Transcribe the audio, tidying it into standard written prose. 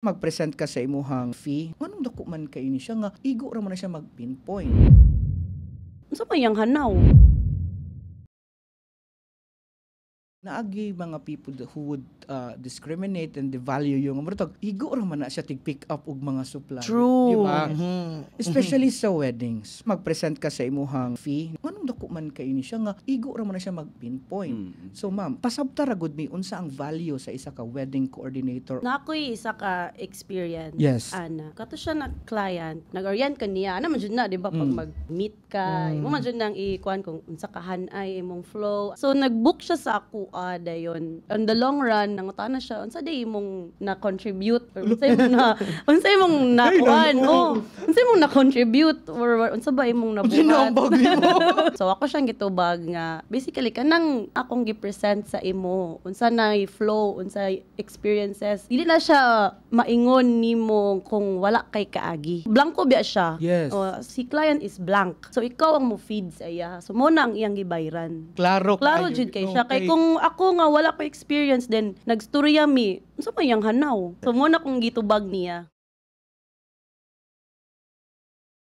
Mag-present ka sa imuhang fee, anong dako man kay ni siya nga igo ra man na siya mag-pinpoint. Unsa pa yang hanaw? Naagi mga people who would discriminate and devalue yung murag igo ra man na siya tig-pick up og mga supply. True. Di ba? Especially sa weddings. Mag-present ka sa imuhang fee, anong dako man kay ni siya nga igo ra man na siya mag-pinpoint. So ma'am, pasabta ra gud mi unsa ang value sa isa ka wedding coordinator. Na ako'y isa ka experience. Yes. Ana. Kato siya na client, nag-orient ka niya. Ana man jud na, di ba? Pag mag-meet ka, imo man jud nang ikuan kung unsa ka hanay imong flow. So nag-book siya sa ako dayon. On the long run, nangutan na siya, unsa day imong na-contribute or unsa imong nakuan unsa imong na-contribute or unsa ba imong nabuhat. So ako siyang gitubag nga basically kanang akong gi-present sa imo, unsa na flow, unsa experiences. Dili na siya maingon nimo kung wala kay kaagi. Blanco biya siya. Yes. Si client is blank. So ikaw ang mo feed sa iya. So mo na ang iyang gibayran. Klaro Jud kay siya. Kay kung ako nga wala pa experience, then nagstorya mi, unsa pa yang hanaw? So mo na kung gitubag niya.